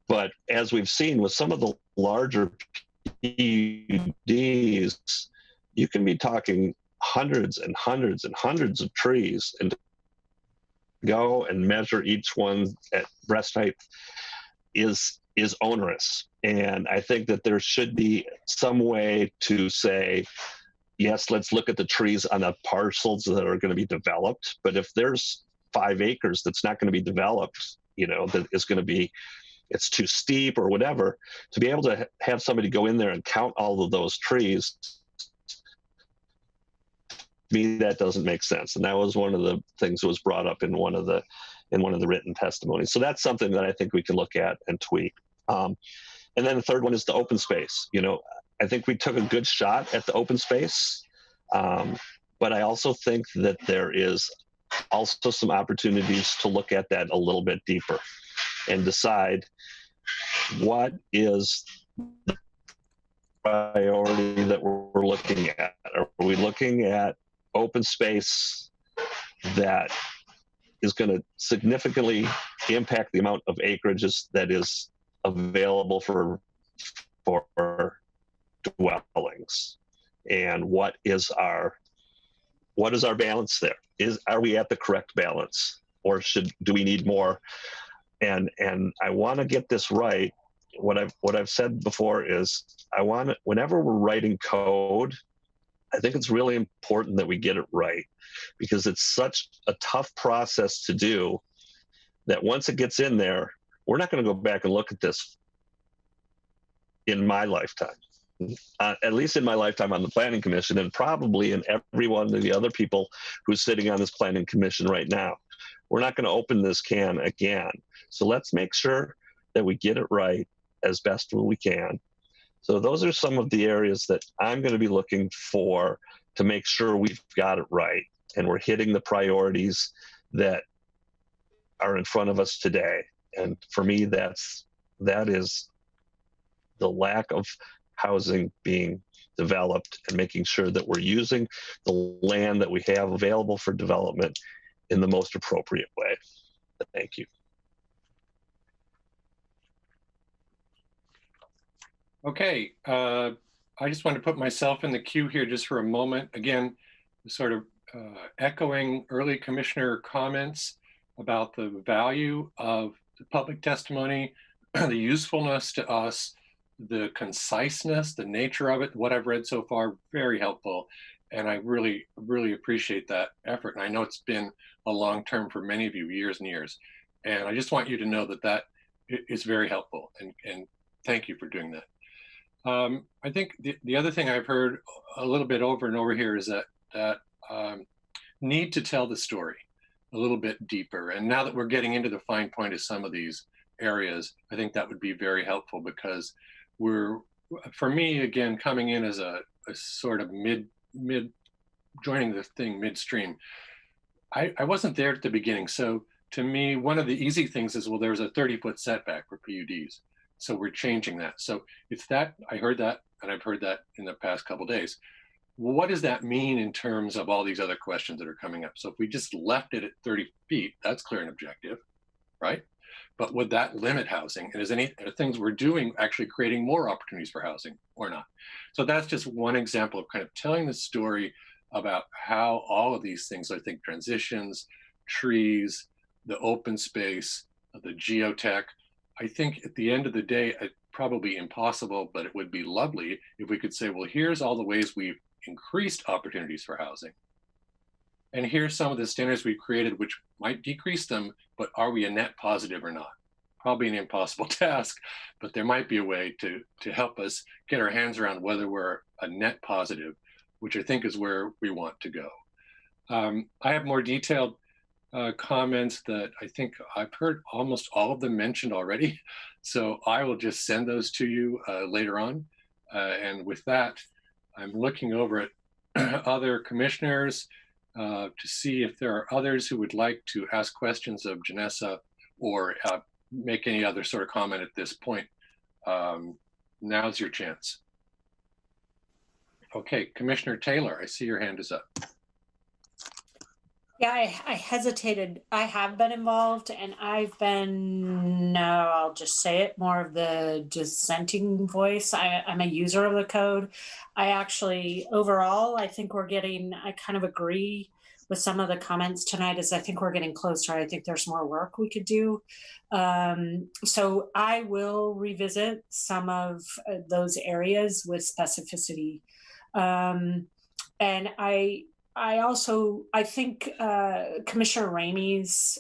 But as we've seen with some of the larger PUDs, you can be talking hundreds and hundreds and hundreds of trees, and to go and measure each one at breast height is onerous. And I think that there should be some way to say, yes, let's look at the trees on the parcels that are going to be developed. But if there's 5 acres that's not going to be developed, you know, that is going to be, it's too steep or whatever, to be able to have somebody go in there and count all of those trees, to me, that doesn't make sense. And that was one of the things that was brought up in one of the written testimonies. So that's something that I think we can look at and tweak. And then the third one is the open space. You know, I think we took a good shot at the open space, but I also think that there is also some opportunities to look at that a little bit deeper and decide what is the priority that we're looking at. Are we looking at open space that is going to significantly impact the amount of acreages that is available for dwellings? And what is our balance there? Are we at the correct balance, or do we need more? And I want to get this right. What I've said before is whenever we're writing code, I think it's really important that we get it right, because it's such a tough process to do that once it gets in there, we're not going to go back and look at this in my lifetime. At least in my lifetime on the Planning Commission, and probably in every one of the other people who's sitting on this Planning Commission right now. We're not going to open this can again. So let's make sure that we get it right as best we can. So those are some of the areas that I'm going to be looking for to make sure we've got it right and we're hitting the priorities that are in front of us today. And for me, that is the lack of housing being developed and making sure that we're using the land that we have available for development in the most appropriate way. Thank you. Okay, I just want to put myself in the queue here just for a moment. Again, sort of echoing early commissioner comments about the value of the public testimony, the usefulness to us, the conciseness, the nature of it, what I've read so far, very helpful. And I really, really appreciate that effort. And I know it's been a long term for many of you, years and years. And I just want you to know that that is very helpful. And thank you for doing that. I think the other thing I've heard a little bit over and over here is that need to tell the story a little bit deeper. And now that we're getting into the fine point of some of these areas, I think that would be very helpful, because for me, again, coming in as a sort of joining the thing midstream, I wasn't there at the beginning. So to me, one of the easy things is, well, there's a 30-foot setback for PUDs. So we're changing that. So it's that, I heard that, and I've heard that in the past couple of days. What does that mean in terms of all these other questions that are coming up? So if we just left it at 30 feet, that's clear and objective, right? but would that limit housing? And is any things we're doing actually creating more opportunities for housing or not? So that's just one example of kind of telling the story about how all of these things, I think transitions, trees, the open space, the geotech, I think at the end of the day, it's probably impossible, but it would be lovely if we could say, well, here's all the ways we've increased opportunities for housing. And here's some of the standards we've created, which might decrease them, but are we a net positive or not? Probably an impossible task, but there might be a way to help us get our hands around whether we're a net positive, which I think is where we want to go. I have more detailed comments that I think I've heard almost all of them mentioned already. So I will just send those to you later on. And with that, I'm looking over at other commissioners to see if there are others who would like to ask questions of Janessa or make any other sort of comment at this point. Now's your chance. Okay, Commissioner Taylor, I see your hand is up. Yeah, I hesitated. I have been involved, and I've been, no, I'll just say it, more of the dissenting voice. I'm a user of the code. I actually, overall, I think we're getting, I kind of agree with some of the comments tonight, is I think we're getting closer. I think there's more work we could do. So I will revisit some of those areas with specificity. And I think Commissioner Ramey's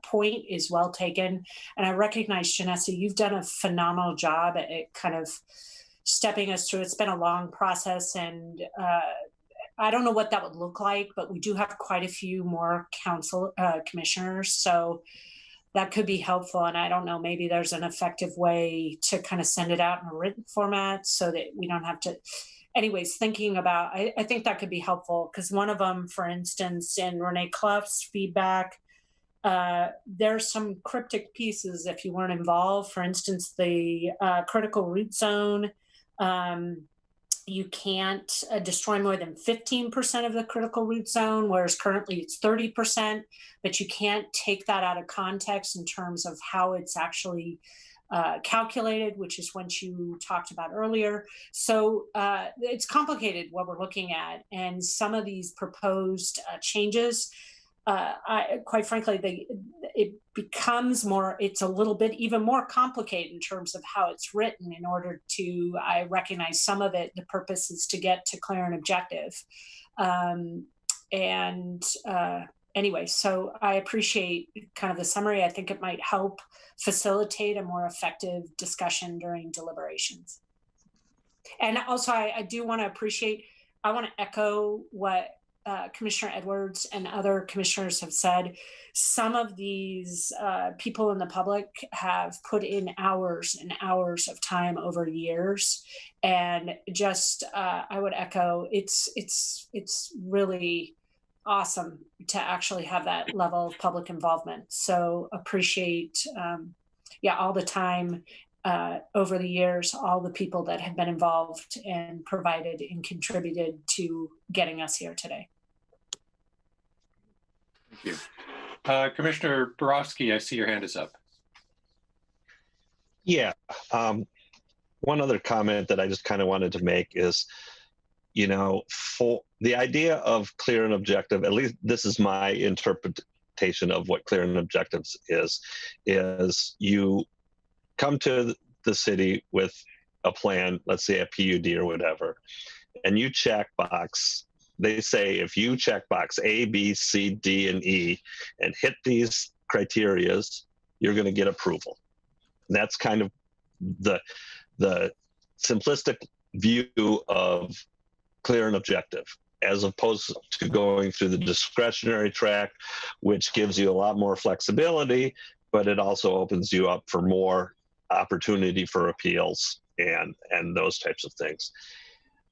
point is well taken. And I recognize, Janessa, you've done a phenomenal job at kind of stepping us through. It's been a long process, and I don't know what that would look like, but we do have quite a few more commissioners. So that could be helpful. And I don't know, maybe there's an effective way to kind of send it out in a written format so that we don't have to. Anyways, thinking about, I think that could be helpful, because one of them, for instance, in Renee Clough's feedback, there's some cryptic pieces if you weren't involved. For instance, the critical root zone, you can't destroy more than 15% of the critical root zone, whereas currently it's 30%, but you can't take that out of context in terms of how it's actually calculated, which is what you talked about earlier. So it's complicated what we're looking at, and some of these proposed changes, quite frankly, it becomes more, it's a little bit even more complicated in terms of how it's written in order to, I recognize some of it, the purpose is to get to clear and objective. Anyway, so I appreciate kind of the summary. I think it might help facilitate a more effective discussion during deliberations. And also, I do want to appreciate, I want to echo what Commissioner Edwards and other commissioners have said. Some of these people in the public have put in hours and hours of time over years, and just I would echo, it's really awesome to actually have that level of public involvement. So appreciate, all the time over the years, all the people that have been involved and provided and contributed to getting us here today. Thank you. Commissioner Borowski, I see your hand is up. Yeah. One other comment that I just kind of wanted to make is, for the idea of clear and objective, at least this is my interpretation of what clear and objectives is you come to the city with a plan, let's say a PUD or whatever, and you check box. They say if you check box A, B, C, D, and E and hit these criterias, you're going to get approval. And that's kind of the simplistic view of clear and objective, as opposed to going through the discretionary track, which gives you a lot more flexibility, but it also opens you up for more opportunity for appeals and those types of things.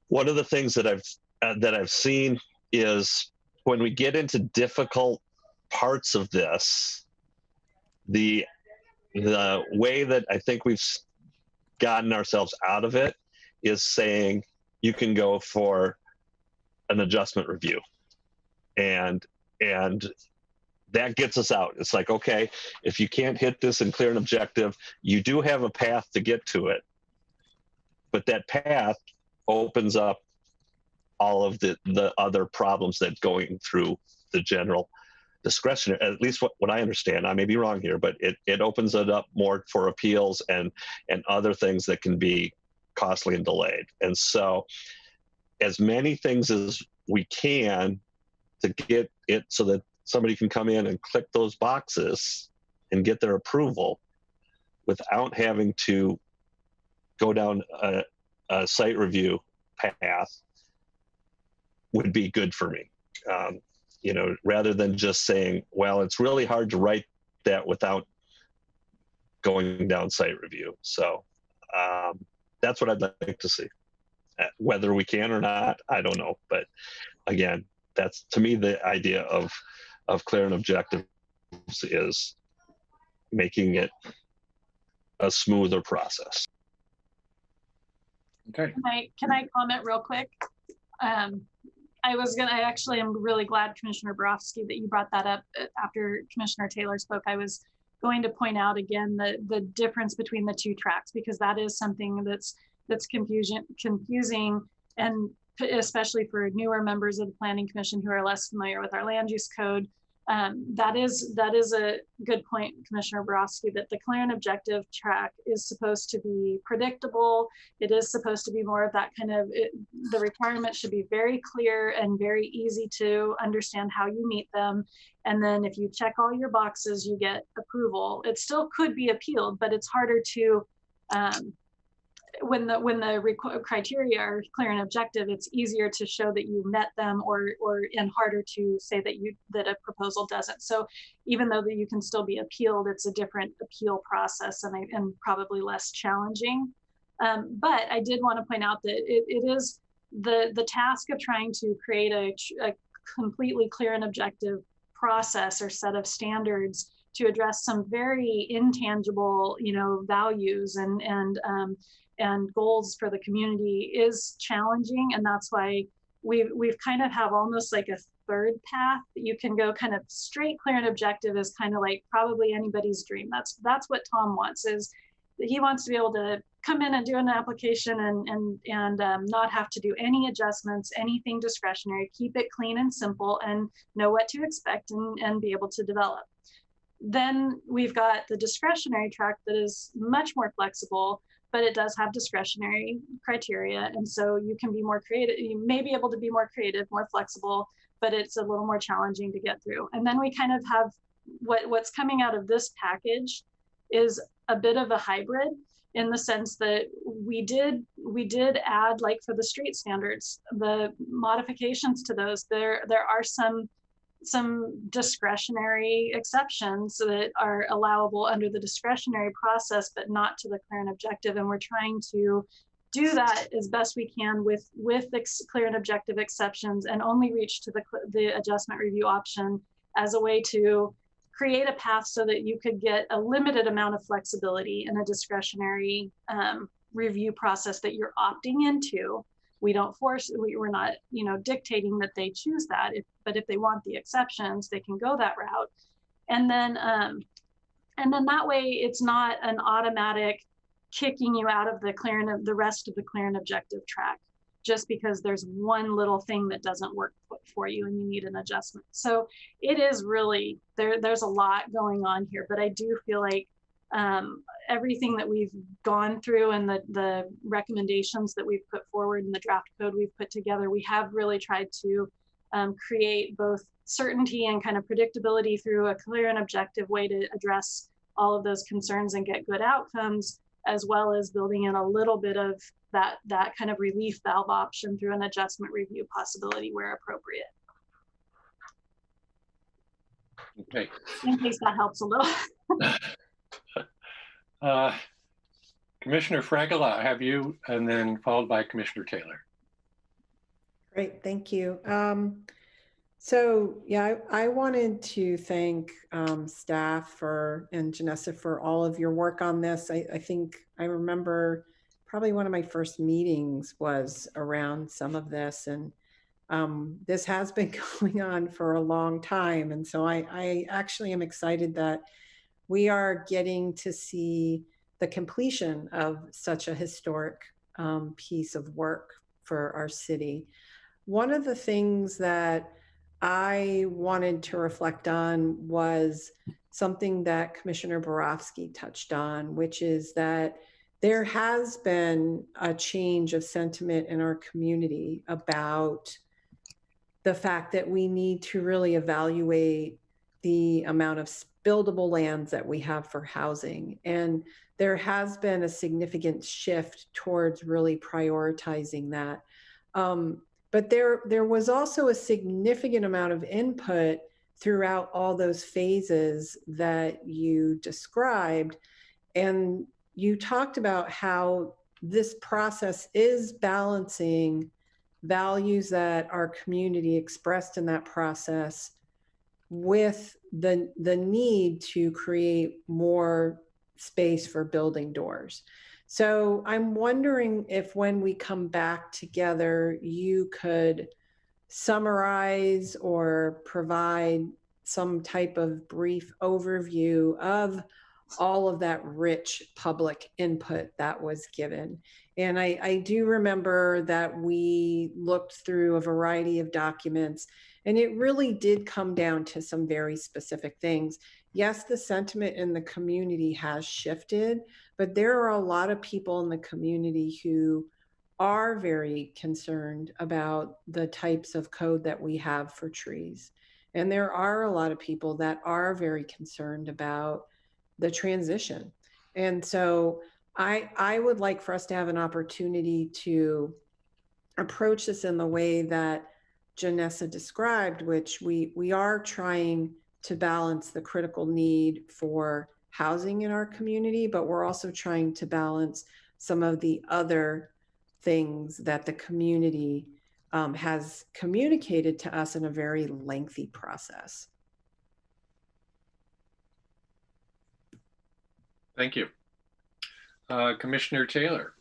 One of the things that I've seen is when we get into difficult parts of this, the way that I think we've gotten ourselves out of it is saying you can go for an adjustment review. And that gets us out. It's like, okay, if you can't hit this and clear an objective, you do have a path to get to it. But that path opens up all of the other problems that going through the general discretionary, at least what I understand, I may be wrong here, but it opens it up more for appeals and other things that can be costly and delayed. And so as many things as we can to get it so that somebody can come in and click those boxes and get their approval without having to go down a site review path would be good for me. You know, rather than just saying, well, it's really hard to write that without going down site review. So that's what I'd like to see. Whether we can or not, I don't know. But again, that's to me the idea of clear and objective is making it a smoother process. Okay. Can I comment real quick? I actually am really glad, Commissioner Borofsky, that you brought that up after Commissioner Taylor spoke. I was going to point out again the difference between the two tracks, because that is something that's confusing, and especially for newer members of the Planning Commission who are less familiar with our land use code. That is a good point, Commissioner Borofsky, that the clear and objective track is supposed to be predictable. It is supposed to be more of that kind of, the requirements should be very clear and very easy to understand how you meet them. And then if you check all your boxes, you get approval. It still could be appealed, but it's harder to, when the criteria are clear and objective, it's easier to show that you met them, and harder to say that a proposal doesn't. So even though that you can still be appealed, it's a different appeal process and probably less challenging. But I did want to point out that it is the task of trying to create a completely clear and objective process or set of standards to address some very intangible, values and goals for the community is challenging. And that's why we've kind of have almost like a third path that you can go. Kind of straight clear and objective is kind of like probably anybody's dream. That's what Tom wants, is that he wants to be able to come in and do an application and not have to do any adjustments, anything discretionary, keep it clean and simple and know what to expect and be able to develop. Then we've got the discretionary track that is much more flexible, but it does have discretionary criteria. And so you can be more creative. You may be able to be more creative, more flexible, but it's a little more challenging to get through. And then we kind of have what's coming out of this package is a bit of a hybrid, in the sense that we did add, like for the street standards, the modifications to those, there are some discretionary exceptions that are allowable under the discretionary process, but not to the clear and objective. And we're trying to do that as best we can with clear and objective exceptions, and only reach to the adjustment review option as a way to create a path so that you could get a limited amount of flexibility in a discretionary review process that you're opting into. We don't force, we're not, dictating that they choose that, but if they want the exceptions, they can go that route. And then that way it's not an automatic kicking you out of the rest of the clear and objective track, just because there's one little thing that doesn't work for you and you need an adjustment. So it is really, there's a lot going on here, but I do feel like everything that we've gone through and the recommendations that we've put forward in the draft code we've put together, we have really tried to create both certainty and kind of predictability through a clear and objective way to address all of those concerns and get good outcomes, as well as building in a little bit of that kind of relief valve option through an adjustment review possibility where appropriate. Okay. In case that helps a little. Commissioner Frankel, I have you, and then followed by Commissioner Taylor. Great, thank you. So yeah, I wanted to thank staff and Janessa for all of your work on this. I think I remember probably one of my first meetings was around some of this, and This has been going on for a long time. And so I actually am excited that we are getting to see the completion of such a historic piece of work for our city. One of the things that I wanted to reflect on was something that Commissioner Borofsky touched on, which is that there has been a change of sentiment in our community about the fact that we need to really evaluate the amount of buildable lands that we have for housing. And there has been a significant shift towards really prioritizing that. But there was also a significant amount of input throughout all those phases that you described. And you talked about how this process is balancing values that our community expressed in that process with the need to create more space for building doors. So I'm wondering if when we come back together, you could summarize or provide some type of brief overview of all of that rich public input that was given. And I do remember that we looked through a variety of documents, and it really did come down to some very specific things. Yes, the sentiment in the community has shifted, but there are a lot of people in the community who are very concerned about the types of code that we have for trees. And there are a lot of people that are very concerned about the transition. And so I would like for us to have an opportunity to approach this in the way that Janessa described, which we are trying to balance the critical need for housing in our community, but we're also trying to balance some of the other things that the community has communicated to us in a very lengthy process. Thank you. Commissioner Taylor.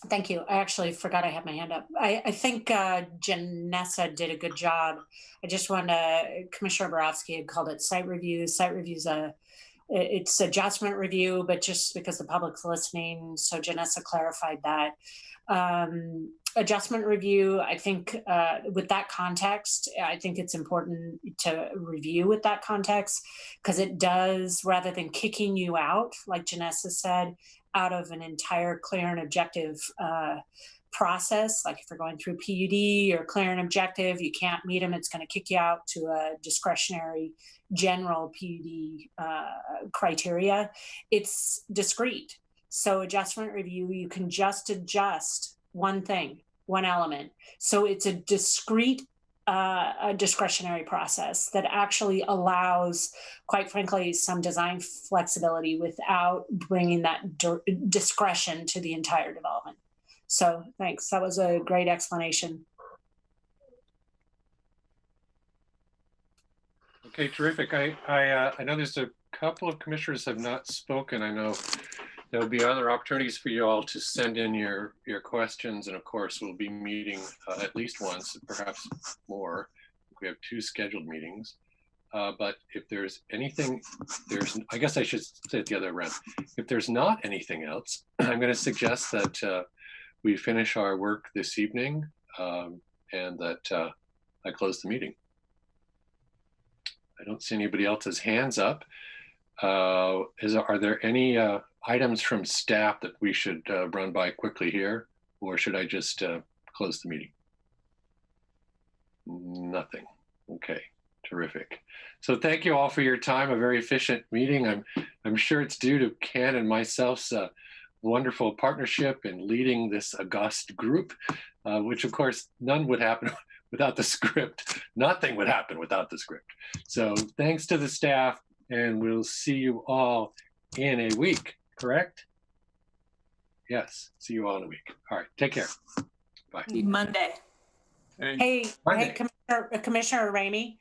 Thank you. I actually forgot I had my hand up. I think Janessa did a good job. I just want to, Commissioner Borofsky had called it site review. Site review's it's adjustment review, but just because the public's listening, so Janessa clarified that. Adjustment review, I think with that context, I think it's important to review with that context, because it does, rather than kicking you out, like Janessa said, out of an entire clear and objective process, like if you're going through PUD or clear and objective, you can't meet them, it's going to kick you out to a discretionary general PUD criteria. It's discrete. So adjustment review, you can just adjust one thing, one element. So it's a discrete a discretionary process that actually allows, quite frankly, some design flexibility without bringing that discretion to the entire development. So thanks, that was a great explanation. Okay, terrific. I know there's a couple of commissioners have not spoken. I know there'll be other opportunities for you all to send in your questions. And of course, we'll be meeting at least once, perhaps more. We have 2 scheduled meetings. But if there's anything, I guess I should say it the other way around. If there's not anything else, I'm going to suggest that we finish our work this evening and that I close the meeting. I don't see anybody else's hands up. Are there any items from staff that we should run by quickly here, or should I just close the meeting? Nothing. Okay, terrific. So thank you all for your time. A very efficient meeting. I'm sure it's due to Ken and myself's wonderful partnership in leading this august group, which of course none would happen without the script. Nothing would happen without the script. So thanks to the staff, and we'll see you all in a week, correct? Yes, see you all in a week. All right, take care. Bye. Monday. Hey, Commissioner Ramey,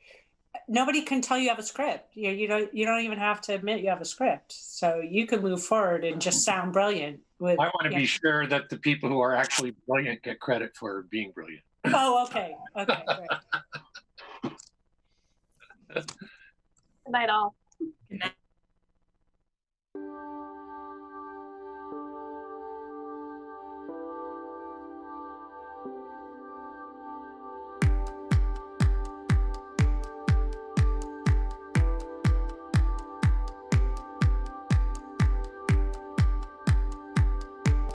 nobody can tell you have a script. You don't even have to admit you have a script. So you can move forward and just sound brilliant. With, I want to be sure that the people who are actually brilliant get credit for being brilliant. Oh, okay. Okay, great. Good night, all.